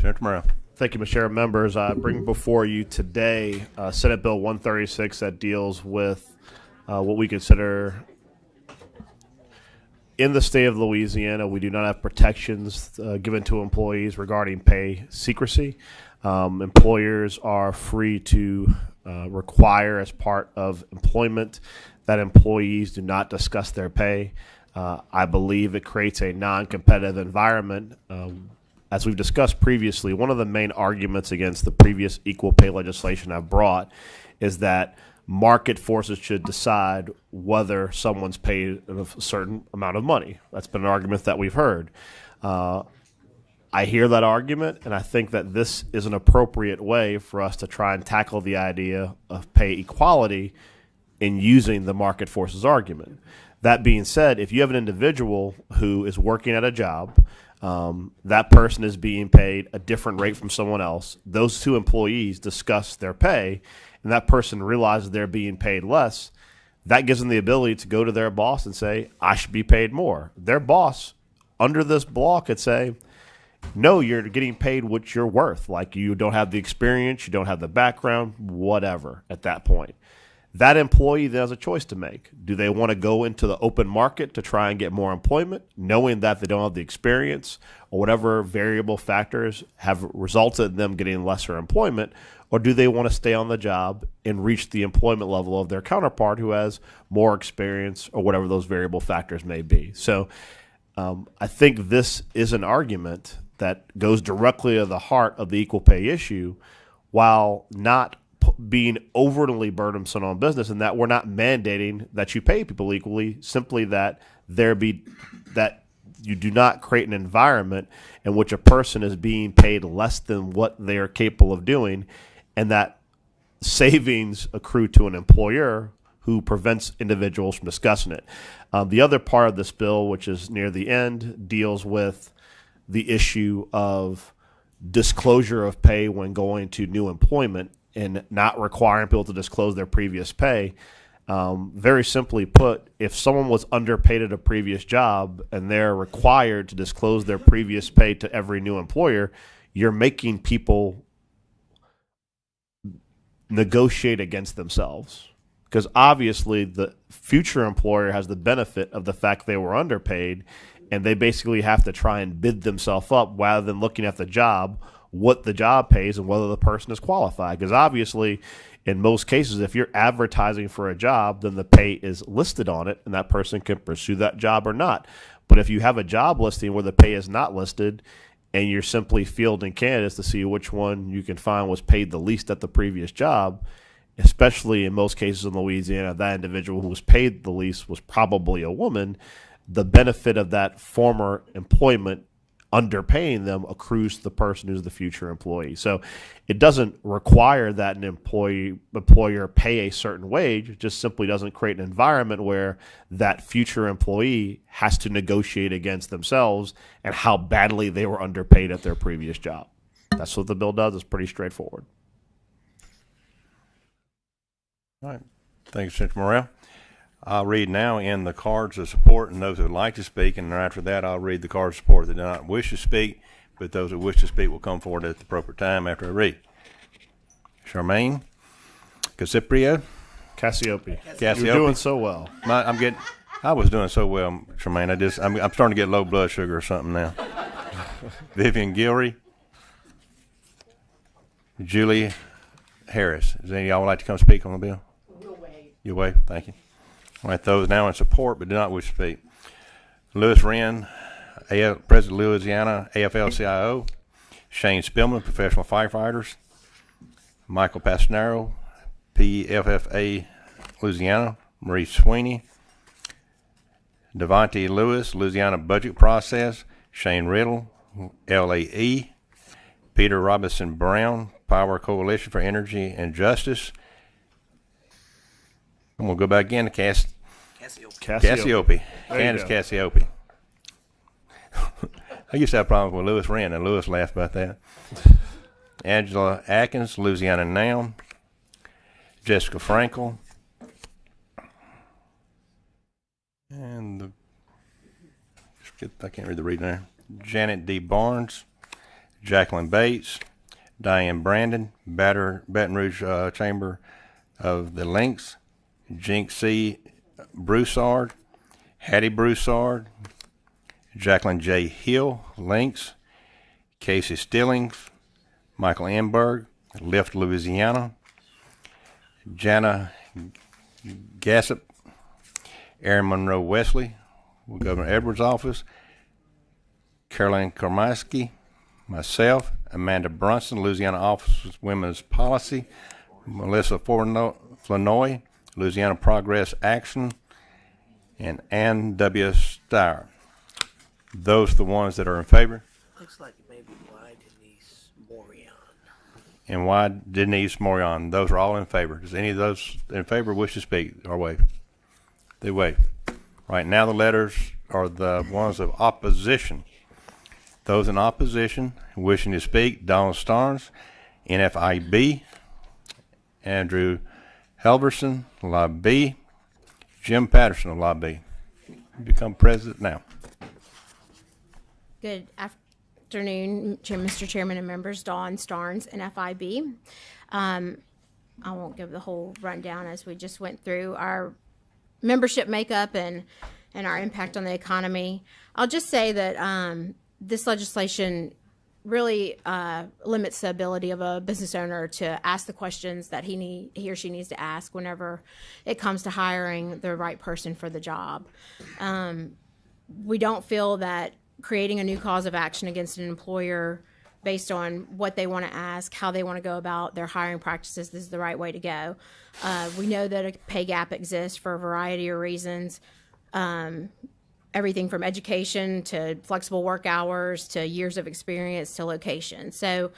Senator Morrell. Thank you, Mr. Chair. Members, I bring before you today Senate Bill 136 that deals with what we consider in the state of Louisiana, we do not have protections given to employees regarding pay secrecy. Employers are free to require as part of employment that employees do not discuss their pay. I believe it creates a non-competitive environment. As we've discussed previously, one of the main arguments against the previous equal pay legislation I've brought is that market forces should decide whether someone's paid a certain amount of money. That's been an argument that we've heard. I hear that argument, and I think that this is an appropriate way for us to try and tackle the idea of pay equality in using the market forces argument. That being said, if you have an individual who is working at a job, that person is being paid a different rate from someone else, those two employees discuss their pay, and that person realizes they're being paid less, that gives them the ability to go to their boss and say, I should be paid more. Their boss, under this law, could say, no, you're getting paid what you're worth. Like, you don't have the experience, you don't have the background, whatever at that point. That employee then has a choice to make. Do they want to go into the open market to try and get more employment, knowing that they don't have the experience or whatever variable factors have resulted in them getting lesser employment? Or do they want to stay on the job and reach the employment level of their counterpart who has more experience or whatever those variable factors may be? So I think this is an argument that goes directly to the heart of the equal pay issue, while not being overly burdensome on business, and that we're not mandating that you pay people equally, simply that that you do not create an environment in which a person is being paid less than what they are capable of doing, and that savings accrue to an employer who prevents individuals from discussing it. The other part of this bill, which is near the end, deals with the issue of disclosure of pay when going to new employment and not requiring people to disclose their previous pay. Very simply put, if someone was underpaid at a previous job and they're required to disclose their previous pay to every new employer, you're making people negotiate against themselves. Because obviously the future employer has the benefit of the fact they were underpaid, and they basically have to try and bid themselves up rather than looking at the job, what the job pays, and whether the person is qualified. Because obviously, in most cases, if you're advertising for a job, then the pay is listed on it, and that person can pursue that job or not. But if you have a job listing where the pay is not listed, and you're simply fielding candidates to see which one you can find was paid the least at the previous job, especially in most cases in Louisiana, that individual who was paid the least was probably a woman, the benefit of that former employment underpaying them accrues to the person who's the future employee. So it doesn't require that an employer pay a certain wage. It just simply doesn't create an environment where that future employee has to negotiate against themselves and how badly they were underpaid at their previous job. That's what the bill does. It's pretty straightforward. All right. Thank you, Senator Morrell. I'll read now in the cards of support and those who would like to speak, and after that I'll read the cards of support that do not wish to speak, but those who wish to speak will come forward at the appropriate time after I read. Charmaine Casipria. Cassiope. You're doing so well. I was doing so well, Charmaine. I'm starting to get low blood sugar or something now. Vivian Gilry. Julie Harris. Does any of y'all would like to come speak on the bill? We'll wait. You wait. Thank you. All right, those now in support but do not wish to speak. Lewis Wren, President Louisiana AFL-CIO. Shane Spillman, Professional Firefighters. Michael Pastanaro, PFFA Louisiana. Marie Sweeney. Devontae Lewis, Louisiana Budget Process. Shane Riddle, LAE. Peter Robinson Brown, Power Coalition for Energy and Justice. And we'll go back again to Cassiope. Candace Cassiope. I used to have problems with Lewis Wren, and Lewis laughed about that. Angela Atkins, Louisiana Now. Jessica Frankel. And I can't read the reading there. Janet D. Barnes. Jacqueline Bates, Diane Brandon, Baton Rouge Chamber of the Links, Jinx C. Broussard, Hattie Broussard, Jacqueline J. Hill, Links, Casey Stillings, Michael Amberg, Lift, Louisiana, Jana Gassip, Aaron Monroe Wesley, Governor Edwards' office, Caroline Kormaski, myself, Amanda Brunson, Louisiana Office of Women's Policy, Melissa Flournoy, Louisiana Progress Action, and Ann W. Steyer. Those are the ones that are in favor. Looks like it may be Y. Denise Morion. And Y. Denise Morion. Those are all in favor. Does any of those in favor wish to speak or waive? They waive. Right now the letters are the ones of opposition. Those in opposition wishing to speak: Donald Starnes, NFIB, Andrew Helverson, Lot B, Jim Patterson of Lot B. You become president now. Good afternoon, Mr. Chairman and members. Dawn Starnes, NFIB. I won't give the whole rundown as we just went through our membership makeup and our impact on the economy. I'll just say that this legislation really limits the ability of a business owner to ask the questions that he or she needs to ask whenever it comes to hiring the right person for the job. We don't feel that creating a new cause of action against an employer based on what they want to ask, how they want to go about their hiring practices, is the right way to go. We know that a pay gap exists for a variety of reasons. Everything from education to flexible work hours to years of experience to location. So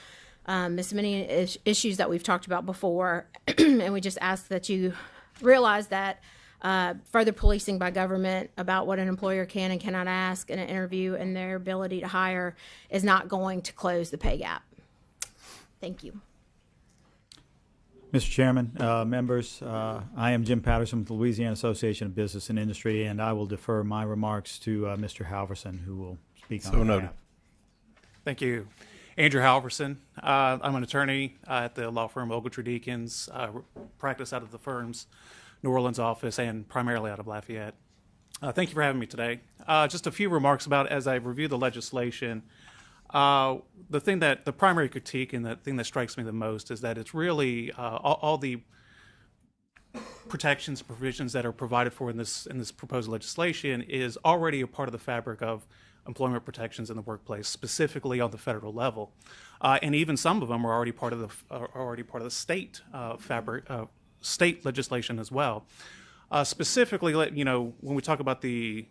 there's many issues that we've talked about before, and we just ask that you realize that further policing by government about what an employer can and cannot ask in an interview and their ability to hire is not going to close the pay gap. Thank you. Mr. Chairman, members, I am Jim Patterson with the Louisiana Association of Business and Industry, and I will defer my remarks to Mr. Halverson, who will speak on behalf. Thank you. Andrew Halverson. I'm an attorney at the law firm Ogletree Deakins, practice out of the firm's New Orleans office and primarily out of Lafayette. Thank you for having me today. Just a few remarks about as I review the legislation. The primary critique and the thing that strikes me the most is that it's really all the protections, provisions that are provided for in this proposed legislation is already a part of the fabric of employment protections in the workplace, specifically on the federal level, and even some of them are already part of the state fabric, state legislation as well. Specifically, when we talk about the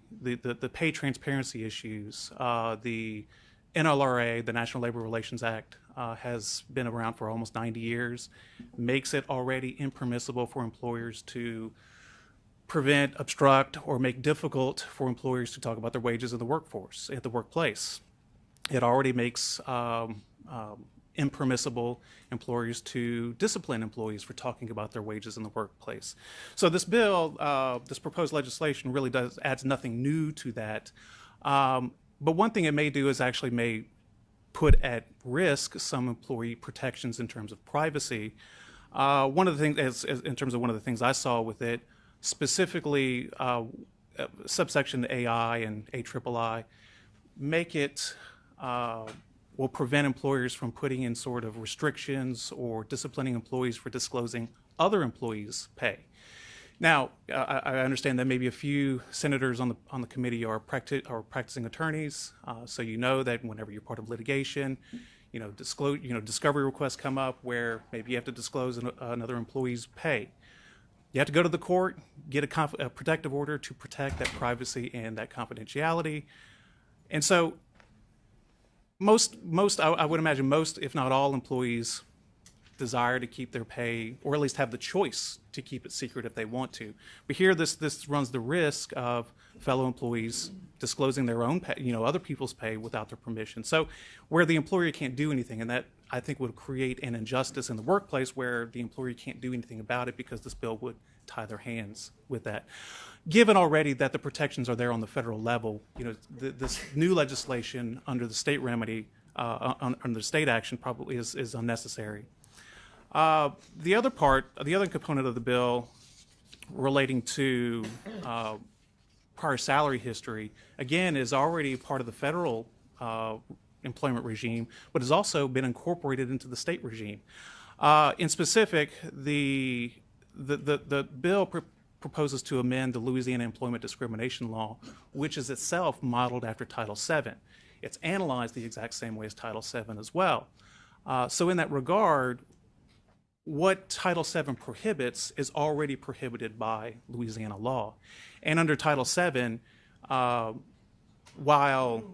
pay transparency issues, the NLRA, the National Labor Relations Act, has been around for almost 90 years, makes it already impermissible for employers to prevent, obstruct, or make difficult for employers to talk about their wages in the workforce, at the workplace. It already makes impermissible employers to discipline employees for talking about their wages in the workplace. So this bill, this proposed legislation really adds nothing new to that. But one thing it may do is actually may put at risk some employee protections in terms of privacy. One of the things, in terms of one of the things I saw with it, specifically subsection AI and AIII, make it will prevent employers from putting in sort of restrictions or disciplining employees for disclosing other employees' pay. Now, I understand that maybe a few senators on the committee are practicing attorneys, so you know that whenever you're part of litigation, discovery requests come up where maybe you have to disclose another employee's pay. You have to go to the court, get a protective order to protect that privacy and that confidentiality, and so I would imagine most, if not all, employees desire to keep their pay, or at least have the choice to keep it secret if they want to. But here, this runs the risk of fellow employees disclosing their own pay, other people's pay without their permission. So, where the employer can't do anything, and that I think would create an injustice in the workplace where the employer can't do anything about it because this bill would tie their hands with that. Given already that the protections are there on the federal level, this new legislation under the state remedy under state action probably is unnecessary. The other component of the bill relating to prior salary history, again, is already part of the federal employment regime, but has also been incorporated into the state regime. In specific, the bill proposes to amend the Louisiana Employment Discrimination Law, which is itself modeled after Title VII. It's analyzed the exact same way as Title VII as well. So in that regard, what Title VII prohibits is already prohibited by Louisiana law. And under Title VII, while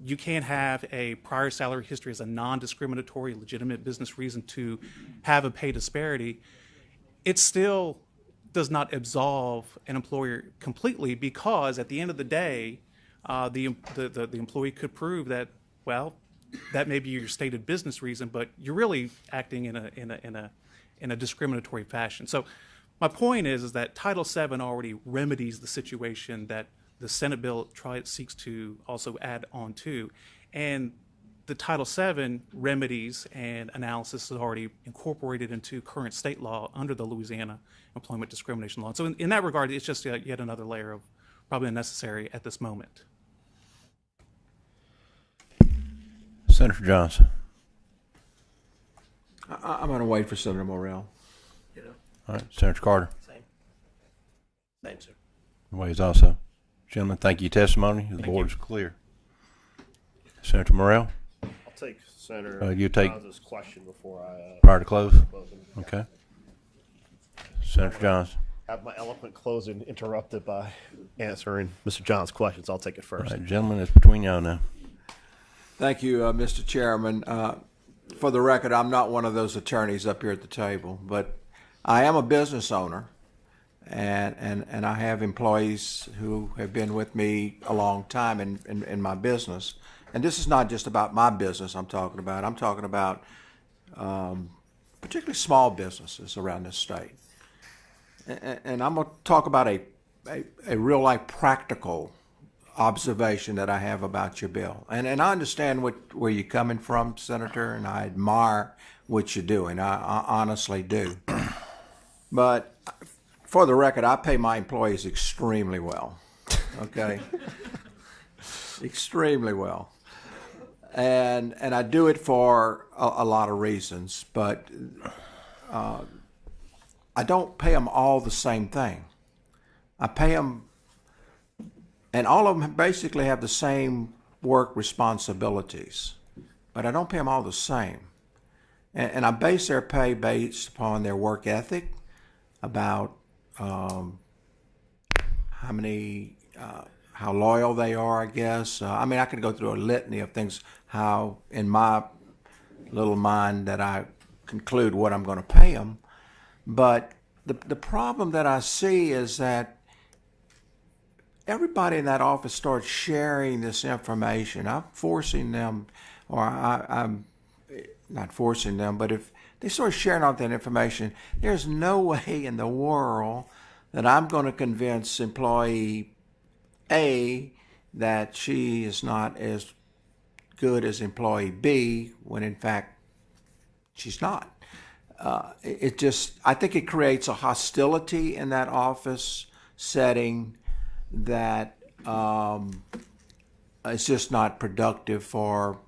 you can have a prior salary history as a non-discriminatory, legitimate business reason to have a pay disparity, it still does not absolve an employer completely, because at the end of the day, the employee could prove that, well, that may be your stated business reason, but you're really acting in a discriminatory fashion. So my point is that Title VII already remedies the situation that the Senate bill seeks to also add on to. And the Title VII remedies and analysis is already incorporated into current state law under the Louisiana Employment Discrimination Law. So in that regard, it's just yet another layer of probably unnecessary at this moment. Senator Johnson. I'm going to wait for Senator Morrell. You know, All right, Senator Carter. same, sir. Ways also. Gentlemen, thank you. Testimony. The board is clear. Senator Morrell, I'll take Senator you take- Johns' question before I prior to close. close it. Okay. Senator Johns. Have my eloquent closing interrupted by answering Mr. Johns' questions. I'll take it All first. right, gentlemen, it's between y'all now. Thank you, Mr. Chairman. For the record, I'm not one of those attorneys up here at the table, but I am a business owner, and I have employees who have been with me a long time in my business. And this is not just about my business I'm talking about. I'm talking about particularly small businesses around this state. And I'm going to talk about a real-life practical observation that I have about your bill. And I understand where you're coming from, Senator, and I admire what you're doing. I honestly do. But for the record, I pay my employees extremely well, okay? Extremely well. And I do it for a lot of reasons, but I don't pay them all the same thing. I pay them, and all of them basically have the same work responsibilities, but I don't pay them all the same. And I base their pay based upon their work ethic, about how loyal they are, I guess. I mean, I could go through a litany of things, how in my little mind that I conclude what I'm going to pay them. But the problem that I see is that everybody in that office starts sharing this information. I'm forcing them, or I'm not forcing them, but if they start sharing all that information, there's no way in the world that I'm going to convince employee A that she is not as good as employee B when in fact she's not. I think it creates a hostility in that office setting that it's just not productive for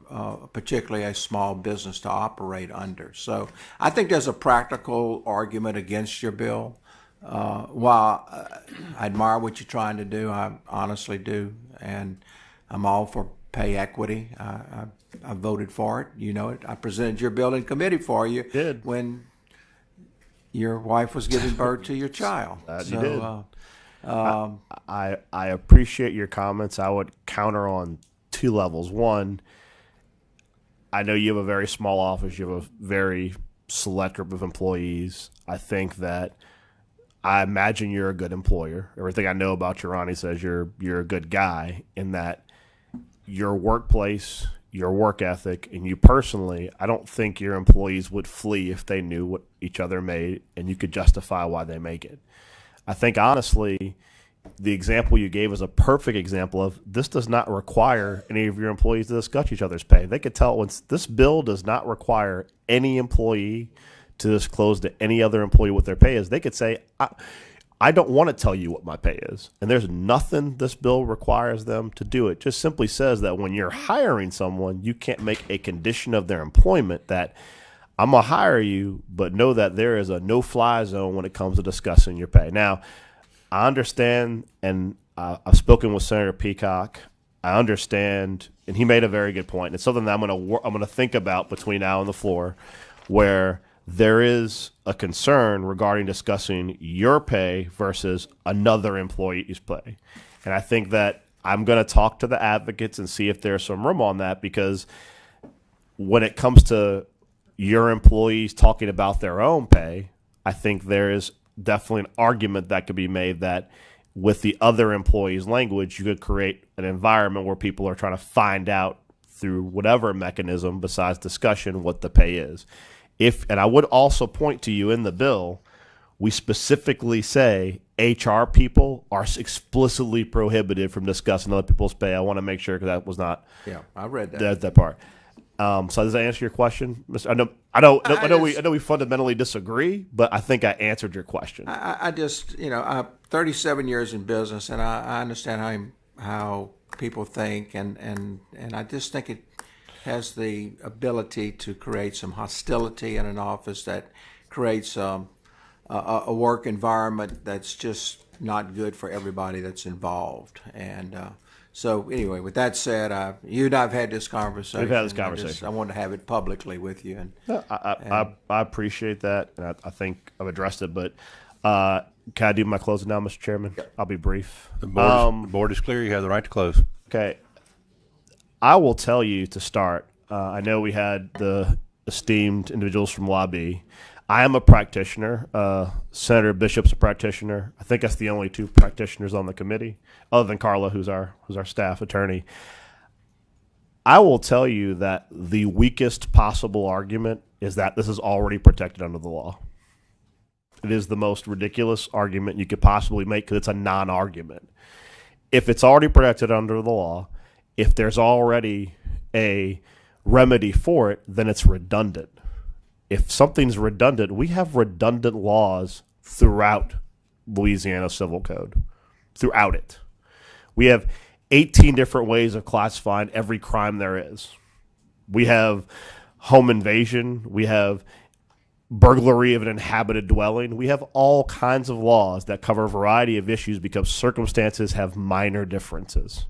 particularly a small business to operate under. So I think there's a practical argument against your bill. While I admire what you're trying to do, I honestly do, and I'm all for pay equity. I voted for it. You know it. I presented your bill in committee for you when your wife was giving birth to your child. You did. I appreciate your comments. I would counter on two levels. One, I know you have a very small office. You have a very select group of employees. I imagine you're a good employer. Everything I know about you, Ronnie, says you're a good guy in that your workplace, your work ethic, and you personally, I don't think your employees would flee if they knew what each other made and you could justify why they make it. I think, honestly, the example you gave is a perfect example of this does not require any of your employees to discuss each other's pay. They could tell once this bill does not require any employee to disclose to any other employee what their pay is. They could say, I don't want to tell you what my pay is. And there's nothing this bill requires them to do. It just simply says that when you're hiring someone, you can't make a condition of their employment that I'm going to hire you, but know that there is a no-fly zone when it comes to discussing your pay. Now, I understand, and I've spoken with Senator Peacock. I understand, and he made a very good point. It's something that I'm going to think about between now and the floor, where there is a concern regarding discussing your pay versus another employee's pay. And I think that I'm going to talk to the advocates and see if there's some room on that, because when it comes to your employees talking about their own pay, I think there is definitely an argument that could be made that with the other employees' language, you could create an environment where people are trying to find out through whatever mechanism besides discussion what the pay is. And I would also point to you in the bill, we specifically say HR people are explicitly prohibited from discussing other people's pay. I want to make sure, because that was not. Yeah, I read that. That part. So does that answer your question, Mr.? I know we fundamentally disagree, but I think I answered your question. I just, I'm 37 years in business, and I understand how people think, and I just think it has the ability to create some hostility in an office that creates a work environment that's just not good for everybody that's involved. And so anyway, with that said, you and I have had this conversation. We've had this conversation. I wanted to have it publicly with you. And I appreciate that, and I think I've addressed it. But can I do my closing now, Mr. Chairman? Yep. I'll be brief. The board is clear. You have the right to close. Okay. I will tell you to start. I know we had the esteemed individuals from lobby. I am a practitioner. Senator Bishop's a practitioner. I think that's the only two practitioners on the committee, other than Carla, who's our staff attorney. I will tell you that the weakest possible argument is that this is already protected under the law. It is the most ridiculous argument you could possibly make, because it's a non-argument. If it's already protected under the law, if there's already a remedy for it, then it's redundant. If something's redundant, we have redundant laws throughout Louisiana Civil Code, throughout it. We have 18 different ways of classifying every crime there is. We have home invasion. We have burglary of an inhabited dwelling. We have all kinds of laws that cover a variety of issues because circumstances have minor differences.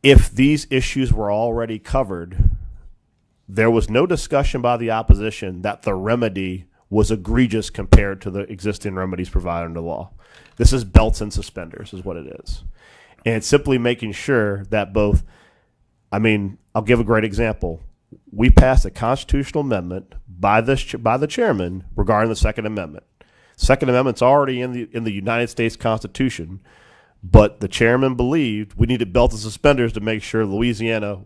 If these issues were already covered, there was no discussion by the opposition that the remedy was egregious compared to the existing remedies provided under law. This is belts and suspenders is what it is. And it's simply making sure that I'll give a great example. We passed a constitutional amendment by the chairman regarding the Second Amendment. Second Amendment's already in the United States Constitution, but the chairman believed we needed belts and suspenders to make sure Louisiana,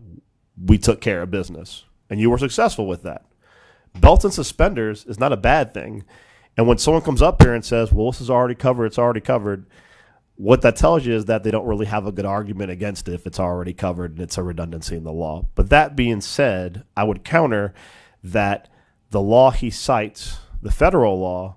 we took care of business. And you were successful with that. Belts and suspenders is not a bad thing. And when someone comes up here and says, well, this is already covered, it's already covered, what that tells you is that they don't really have a good argument against it if it's already covered and it's a redundancy in the law. But that being said, I would counter that the law he cites, the federal law,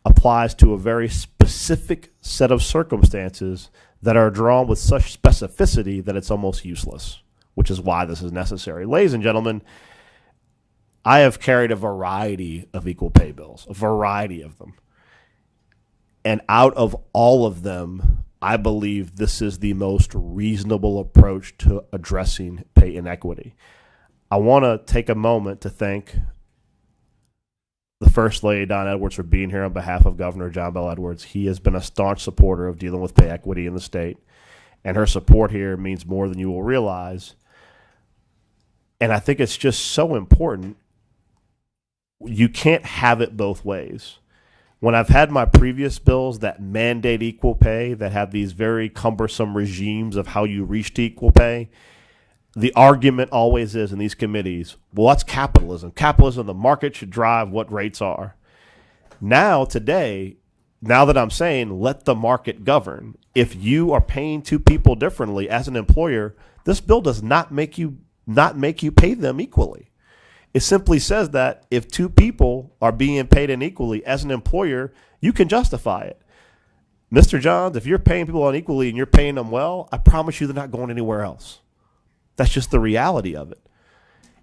applies to a very specific set of circumstances that are drawn with such specificity that it's almost useless, which is why this is necessary. Ladies and gentlemen, I have carried a variety of equal pay bills, a variety of them. And out of all of them, I believe this is the most reasonable approach to addressing pay inequity. I want to take a moment to thank the First Lady, Don Edwards, for being here on behalf of Governor John Bell Edwards. He has been a staunch supporter of dealing with pay equity in the state, and her support here means more than you will realize. And I think it's just so important. You can't have it both ways. When I've had my previous bills that mandate equal pay, that have these very cumbersome regimes of how you reach to equal pay, the argument always is in these committees, well, that's capitalism. Capitalism, the market should drive what rates are. Now, today, now that I'm saying let the market govern, if you are paying two people differently as an employer, this bill does not make you pay them equally. It simply says that if two people are being paid unequally as an employer, you can justify it. Mr. Johns, if you're paying people unequally and you're paying them well, I promise you they're not going anywhere else. That's just the reality of it.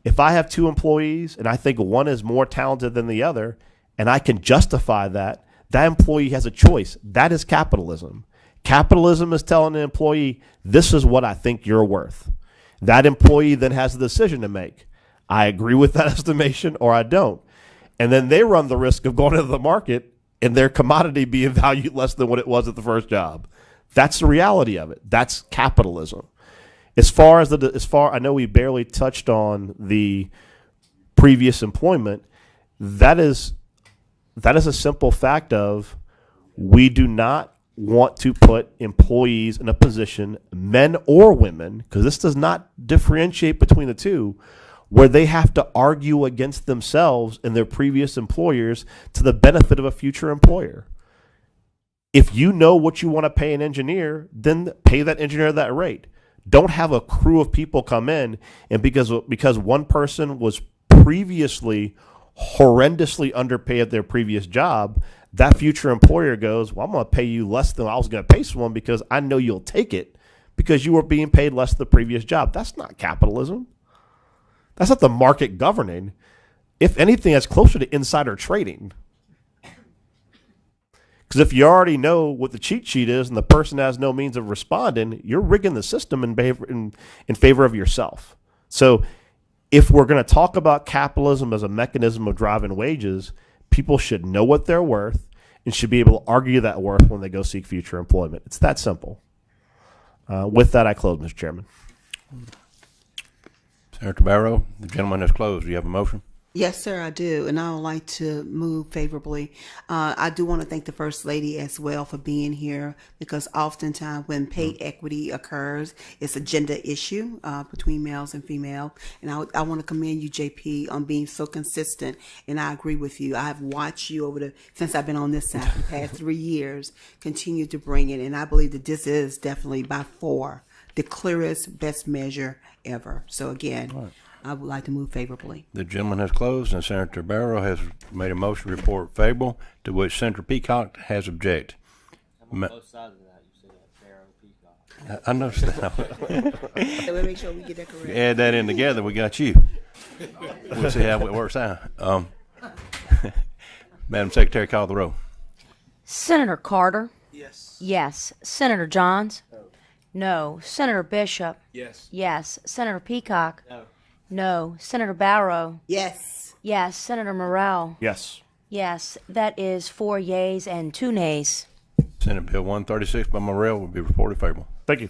If I have two employees and I think one is more talented than the other, and I can justify that, that employee has a choice. That is capitalism. Capitalism is telling the employee, this is what I think you're worth. That employee then has a decision to make. I agree with that estimation or I don't. And then they run the risk of going into the market and their commodity being valued less than what it was at the first job. That's the reality of it. That's capitalism. I know we barely touched on the previous employment. That is a simple fact of we do not want to put employees in a position, men or women, because this does not differentiate between the two, where they have to argue against themselves and their previous employers to the benefit of a future employer. If you know what you want to pay an engineer, then pay that engineer that rate. Don't have a crew of people come in and because one person was previously horrendously underpaid at their previous job, that future employer goes, well, I'm going to pay you less than I was going to pay someone because I know you'll take it because you were being paid less than the previous job. That's not capitalism. That's not the market governing. If anything, that's closer to insider trading. Because if you already know what the cheat sheet is and the person has no means of responding, you're rigging the system in favor of yourself. So if we're going to talk about capitalism as a mechanism of driving wages, people should know what they're worth and should be able to argue that worth when they go seek future employment. It's that simple. With that, I close, Mr. Chairman. Senator Barrow, the gentleman has closed. Do you have a motion? Yes, sir, I do. And I would like to move favorably. I do want to thank the First Lady as well for being here because oftentimes when pay equity occurs, it's a gender issue between males and female. And I want to commend you, JP, on being so consistent. And I agree with you. I have watched you since I've been on this side, the past 3 years, continue to bring it. And I believe that this is definitely by far the clearest, best measure ever. So again, I would like to move favorably. The gentleman has closed, and Senator Barrow has made a motion to report favorable, to which Senator Peacock has objected. Both sides of that, you said that Barrow Peacock. I noticed that. So we'll make sure we get that correct. Add that in together, we got you. We'll see how it works out. Madam Secretary, call the roll. Senator Carter? Yes. Yes. Senator Johns? No. Senator Bishop? Yes. Yes. Senator Peacock? No. No. Senator Barrow? Yes. Yes. Senator Morrell? Yes. Yes. That is 4 yeas and 2 nays. Senate Bill 136 by Morrell will be reported favorable. Thank you.